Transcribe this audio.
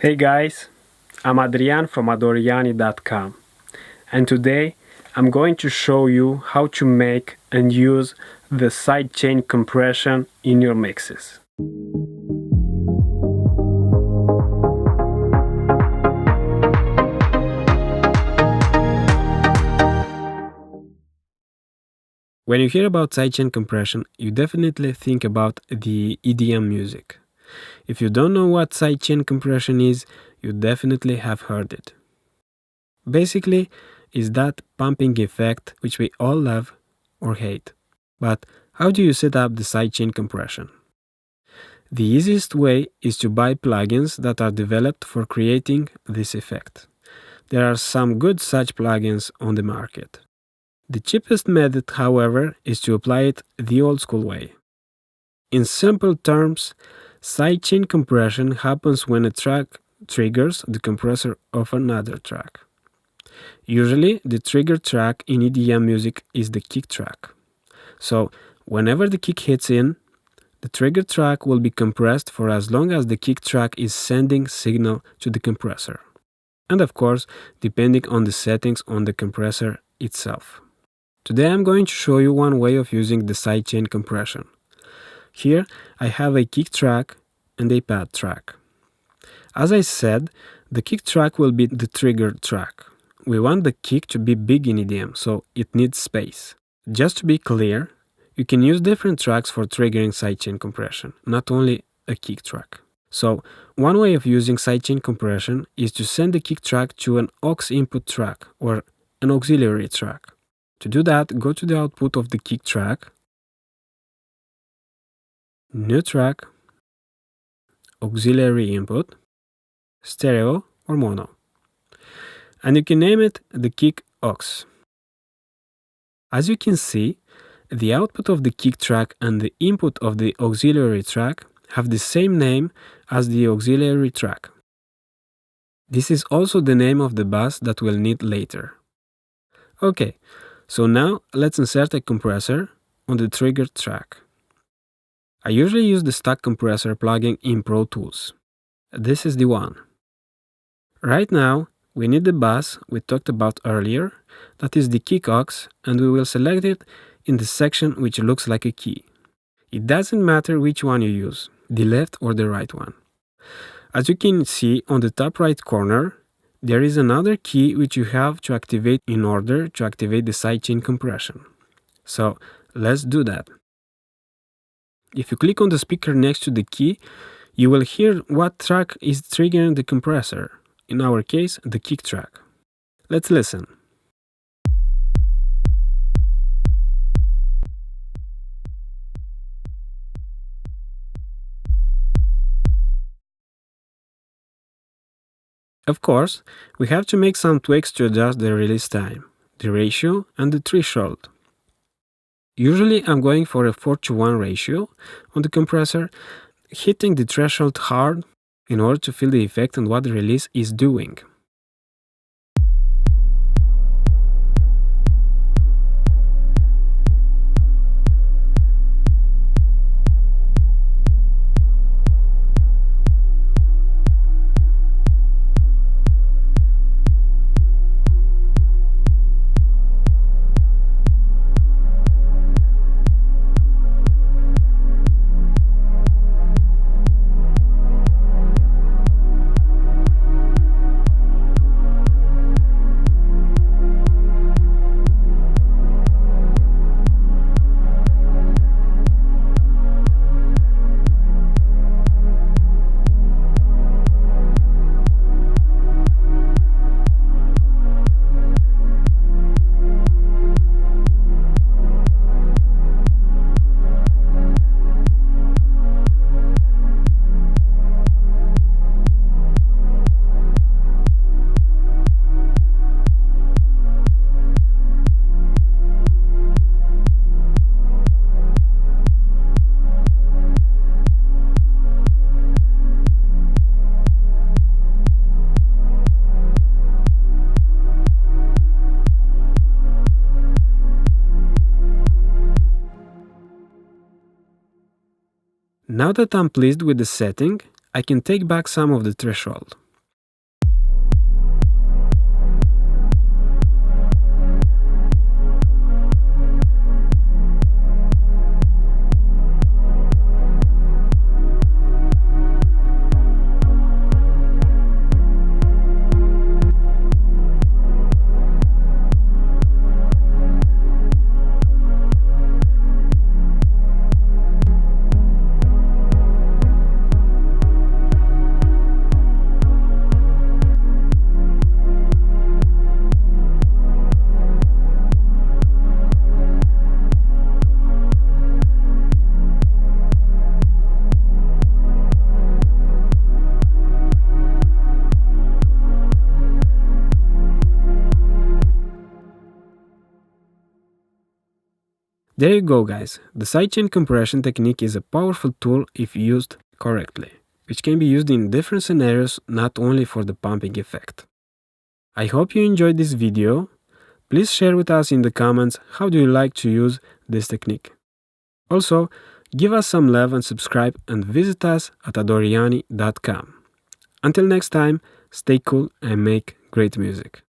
Hey guys, I'm Adrian from adoriani.com, and today I'm going to show you how to make and use the sidechain compression in your mixes. When you hear about sidechain compression, you definitely think about the EDM music. If you don't know what sidechain compression is, you definitely have heard it. Basically, it's that pumping effect which we all love or hate. But how do you set up the sidechain compression? The easiest way is to buy plugins that are developed for creating this effect. There are some good such plugins on the market. The cheapest method, however, is to apply it the old school way. In simple terms, sidechain compression happens when a track triggers the compressor of another track. Usually, the trigger track in EDM music is the kick track. So, whenever the kick hits in, the trigger track will be compressed for as long as the kick track is sending signal to the compressor. And of course, depending on the settings on the compressor itself. Today I'm going to show you one way of using the sidechain compression. Here I have a kick track and a pad track. As I said, the kick track will be the trigger track. We want the kick to be big in EDM, so it needs space. Just to be clear, you can use different tracks for triggering sidechain compression, not only a kick track. So, one way of using sidechain compression is to send the kick track to an aux input track or an auxiliary track. To do that, go to the output of the kick track, New track, Auxiliary input, Stereo or Mono. And you can name it the kick aux. As you can see, the output of the kick track and the input of the auxiliary track have the same name as the auxiliary track. This is also the name of the bus that we'll need later. Okay, so now let's insert a compressor on the trigger track. I usually use the stock compressor plugin in Pro Tools. This is the one. Right now, we need the bus we talked about earlier, that is the kick aux, and we will select it in the section which looks like a key. It doesn't matter which one you use, the left or the right one. As you can see on the top right corner, there is another key which you have to activate in order to activate the sidechain compression. So let's do that. If you click on the speaker next to the key, you will hear what track is triggering the compressor, in our case, the kick track. Let's listen. Of course, we have to make some tweaks to adjust the release time, the ratio, and the threshold. Usually I'm going for a 4:1 ratio on the compressor, hitting the threshold hard in order to feel the effect on what the release is doing. Now that I'm pleased with the setting, I can take back some of the threshold. There you go, guys. The sidechain compression technique is a powerful tool if used correctly, which can be used in different scenarios, not only for the pumping effect. I hope you enjoyed this video. Please share with us in the comments how do you like to use this technique. Also, give us some love and subscribe, and visit us at adoriani.com. Until next time, stay cool and make great music.